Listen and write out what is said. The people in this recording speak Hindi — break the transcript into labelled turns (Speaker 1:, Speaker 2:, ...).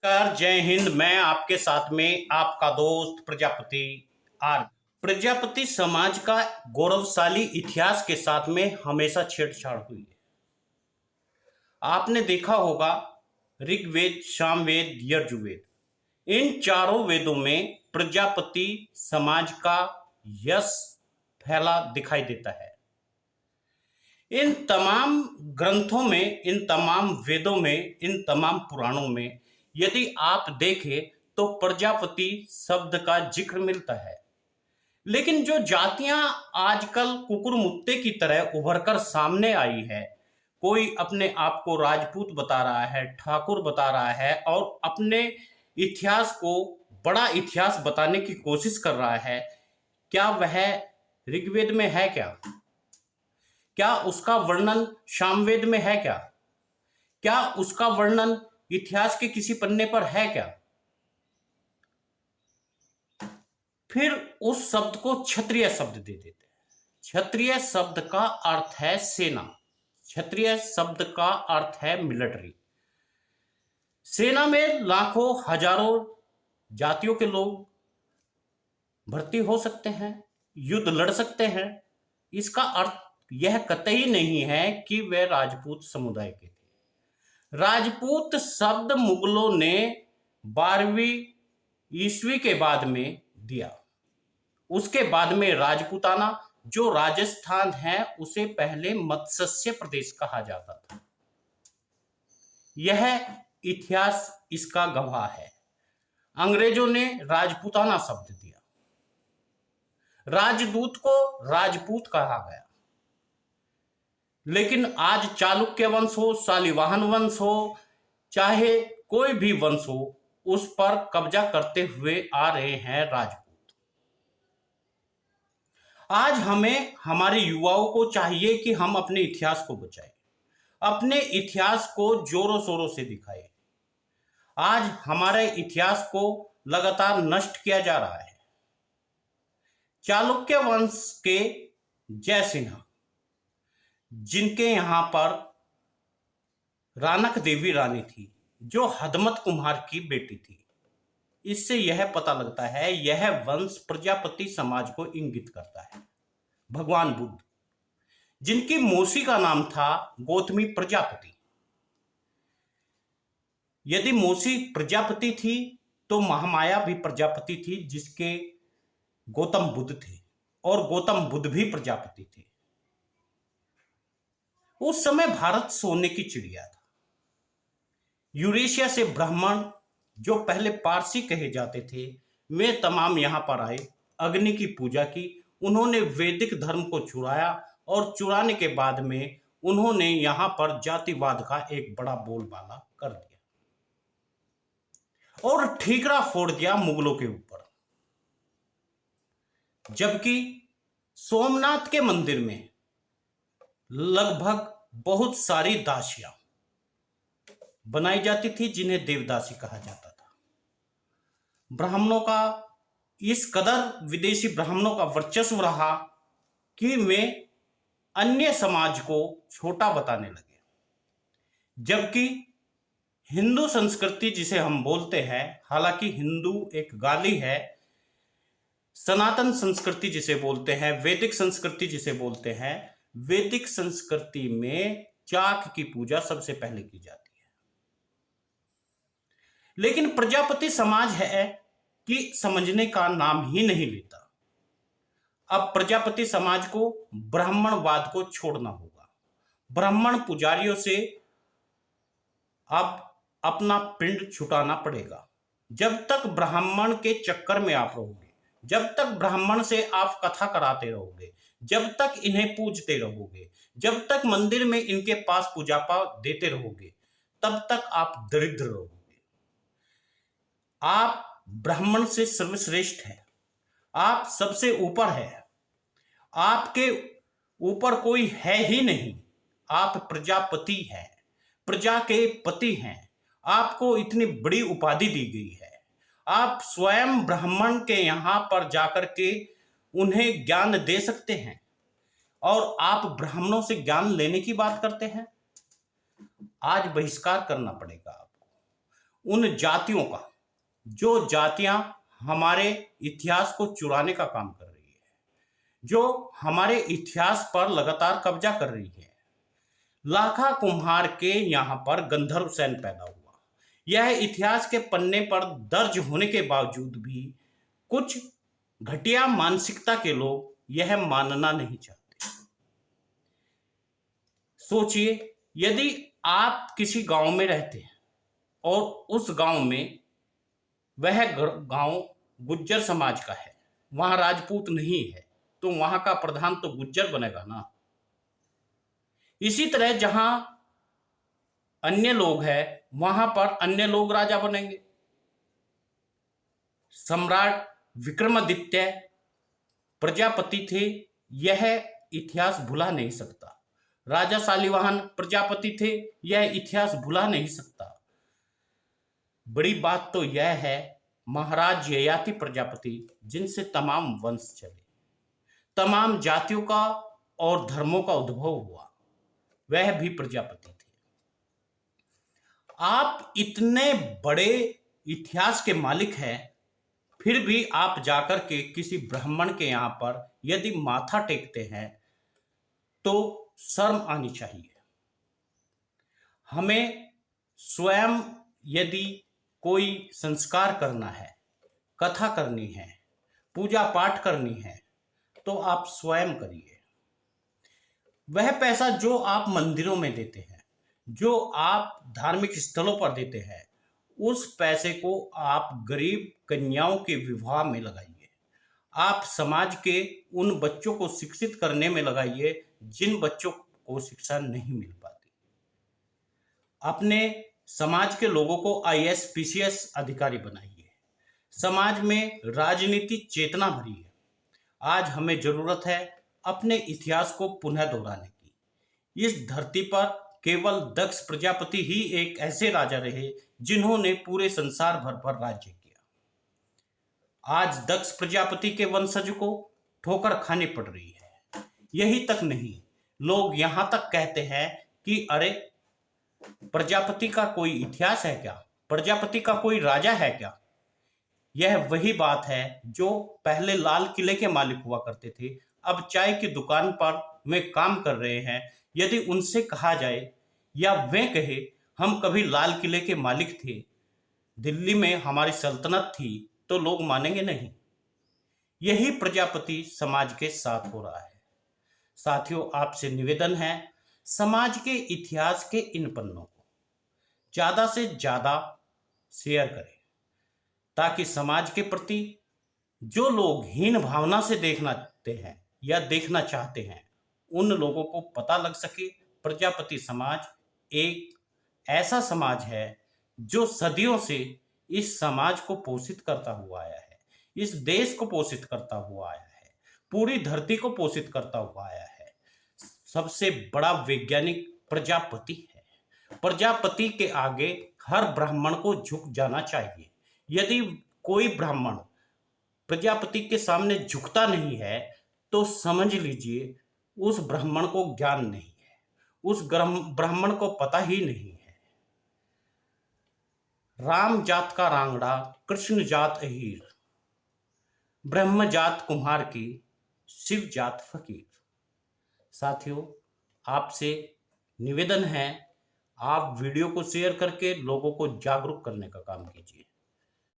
Speaker 1: नमस्कार, जय हिंद। मैं आपके साथ में आपका दोस्त प्रजापति आर। प्रजापति समाज का गौरवशाली इतिहास के साथ में हमेशा छेड़छाड़ हुई है। आपने देखा होगा ऋग्वेद, सामवेद, यजुर्वेद, इन चारों वेदों में प्रजापति समाज का यश फैला दिखाई देता है। इन तमाम ग्रंथों में, इन तमाम वेदों में, इन तमाम पुराणों में यदि आप देखें तो प्रजापति शब्द का जिक्र मिलता है। लेकिन जो जातियां आजकल कुकुर मुत्ते की तरह उभरकर सामने आई है, कोई अपने आप को राजपूत बता रहा है, ठाकुर बता रहा है और अपने इतिहास को बड़ा इतिहास बताने की कोशिश कर रहा है, क्या वह ऋग्वेद में है? क्या उसका वर्णन सामवेद में है? क्या उसका वर्णन इतिहास के किसी पन्ने पर है? फिर उस शब्द को क्षत्रिय शब्द दे देते हैं। क्षत्रिय शब्द का अर्थ है सेना, क्षत्रिय शब्द का अर्थ है मिलिट्री। सेना में लाखों हजारों जातियों के लोग भर्ती हो सकते हैं, युद्ध लड़ सकते हैं। इसका अर्थ यह कतई नहीं है कि वे राजपूत समुदाय के थे। राजपूत शब्द मुगलों ने 12वीं ईस्वी के बाद में दिया। उसके बाद में राजपूताना, जो राजस्थान है, उसे पहले मत्स्य प्रदेश कहा जाता था। यह इतिहास इसका गवाह है। अंग्रेजों ने राजपूताना शब्द दिया। राजदूत को राजपूत कहा गया। लेकिन आज चालुक्य वंश हो, शालिवाहन वंश हो, चाहे कोई भी वंश हो, उस पर कब्जा करते हुए आ रहे हैं राजपूत। आज हमें, हमारे युवाओं को चाहिए कि हम अपने इतिहास को बचाएं, अपने इतिहास को जोरों शोरों से दिखाएं। आज हमारे इतिहास को लगातार नष्ट किया जा रहा है। चालुक्य वंश के जयसिन्हा, जिनके यहां पर रानक देवी रानी थी, जो हदमत कुम्हार की बेटी थी, इससे यह पता लगता है यह वंश प्रजापति समाज को इंगित करता है। भगवान बुद्ध, जिनकी मौसी का नाम था गौतमी प्रजापति। यदि मौसी प्रजापति थी तो महामाया भी प्रजापति थी, जिसके गौतम बुद्ध थे, और गौतम बुद्ध भी प्रजापति थे। उस समय भारत सोने की चिड़िया था। यूरेशिया से ब्राह्मण, जो पहले पारसी कहे जाते थे, वे तमाम यहां पर आए, अग्नि की पूजा की। उन्होंने वैदिक धर्म को चुराया और चुराने के बाद में उन्होंने यहां पर जातिवाद का एक बड़ा बोलबाला कर दिया और ठीकरा फोड़ दिया मुगलों के ऊपर। जबकि सोमनाथ के मंदिर में लगभग बहुत सारी दासियां बनाई जाती थी, जिन्हें देवदासी कहा जाता था। ब्राह्मणों का इस कदर विदेशी ब्राह्मणों का वर्चस्व रहा कि वे अन्य समाज को छोटा बताने लगे। जबकि हिंदू संस्कृति जिसे हम बोलते हैं, हालांकि हिंदू एक गाली है, सनातन संस्कृति जिसे बोलते हैं, वैदिक संस्कृति जिसे बोलते हैं, वैदिक संस्कृति में चाक की पूजा सबसे पहले की जाती है। लेकिन प्रजापति समाज है कि समझने का नाम ही नहीं लेता। अब प्रजापति समाज को ब्राह्मणवाद को छोड़ना होगा। ब्राह्मण पुजारियों से अब अपना पिंड छुटाना पड़ेगा। जब तक ब्राह्मण के चक्कर में आप रहोगे, जब तक ब्राह्मण से आप कथा कराते रहोगे, जब तक इन्हें पूजते रहोगे, जब तक मंदिर में इनके पास पूजा पाठ देते रहोगे, तब तक आप दरिद्र रहोगे। आप ब्राह्मण से सर्वश्रेष्ठ है, आप सबसे ऊपर है, आपके ऊपर कोई है ही नहीं। आप प्रजापति हैं, प्रजा के पति हैं। आपको इतनी बड़ी उपाधि दी गई है। आप स्वयं ब्राह्मण के यहां पर जाकर के उन्हें ज्ञान दे सकते हैं, और आप ब्राह्मणों से ज्ञान लेने की बात करते हैं। आज बहिष्कार करना पड़ेगा आपको। उन जातियों का जो जातियां हमारे इतिहास को चुराने का काम कर रही है, जो हमारे इतिहास पर लगातार कब्जा कर रही है। लाखा कुम्हार के यहाँ पर गंधर्व सेन पैदा हुआ। यह इतिहास के पन्ने पर दर्ज होने के बावजूद भी कुछ घटिया मानसिकता के लोग यह मानना नहीं चाहते। सोचिए, यदि आप किसी गांव में रहते हैं और उस गांव में वह गांव गुज्जर समाज का है, वहां राजपूत नहीं है, तो वहां का प्रधान तो गुज्जर बनेगा ना। इसी तरह जहां अन्य लोग हैं वहां पर अन्य लोग राजा बनेंगे। सम्राट विक्रमादित्य प्रजापति थे, यह इतिहास भुला नहीं सकता। राजा शालिवाहन प्रजापति थे, यह इतिहास भुला नहीं सकता। बड़ी बात तो यह है, महाराज ययाति प्रजापति जिनसे तमाम वंश चले, तमाम जातियों का और धर्मों का उद्भव हुआ, वह भी प्रजापति थे। आप इतने बड़े इतिहास के मालिक हैं, फिर भी आप जाकर के किसी ब्राह्मण के यहां पर यदि माथा टेकते हैं तो शर्म आनी चाहिए। हमें स्वयं यदि कोई संस्कार करना है, कथा करनी है, पूजा पाठ करनी है, तो आप स्वयं करिए। वह पैसा जो आप मंदिरों में देते हैं, जो आप धार्मिक स्थलों पर देते हैं, उस पैसे को आप गरीब कन्याओं के विवाह में लगाइए। आप समाज के उन बच्चों को शिक्षित करने में लगाइए जिन बच्चों को शिक्षा नहीं मिल पाती। अपने समाज के लोगों को आईएएस पीसीएस अधिकारी बनाइए। समाज में राजनीति चेतना भरी है। आज हमें जरूरत है अपने इतिहास को पुनः दोहराने की। इस धरती पर केवल दक्ष प्रजापति ही एक ऐसे राजा रहे जिन्होंने पूरे संसार भर पर राज्य किया। आज दक्ष प्रजापति के वंशज को ठोकर खानी पड़ रही है। यही तक नहीं, लोग यहां तक कहते हैं कि अरे, प्रजापति का कोई इतिहास है क्या, प्रजापति का कोई राजा है क्या। यह वही बात है जो पहले लाल किले के मालिक हुआ करते थे, अब चाय की दुकान पर में काम कर रहे हैं। यदि उनसे कहा जाए या वे कहे हम कभी लाल किले के मालिक थे, दिल्ली में हमारी सल्तनत थी, तो लोग मानेंगे नहीं। यही प्रजापति समाज के साथ हो रहा है। साथियों, आपसे निवेदन है, समाज के इतिहास के इन पन्नों को ज्यादा से ज्यादा शेयर करें, ताकि समाज के प्रति जो लोग हीन भावना से देखते हैं या देखना चाहते हैं, उन लोगों को पता लग सके प्रजापति समाज एक ऐसा समाज है जो सदियों से इस समाज को पोषित करता हुआ आया है, इस देश को पोषित करता हुआ आया है, पूरी धरती को पोषित करता हुआ आया है। सबसे बड़ा वैज्ञानिक प्रजापति है। प्रजापति के आगे हर ब्राह्मण को झुक जाना चाहिए। यदि कोई ब्राह्मण प्रजापति के सामने झुकता नहीं है तो समझ लीजिए उस ब्राह्मण को ज्ञान नहीं है, उस ब्राह्मण को पता ही नहीं है। राम जात का रांगड़ा, कृष्ण जात अहीर, ब्रह्म जात कुम्हार की, शिव जात फकीर। साथियों, आपसे निवेदन है, आप वीडियो को शेयर करके लोगों को जागरूक करने का काम कीजिए।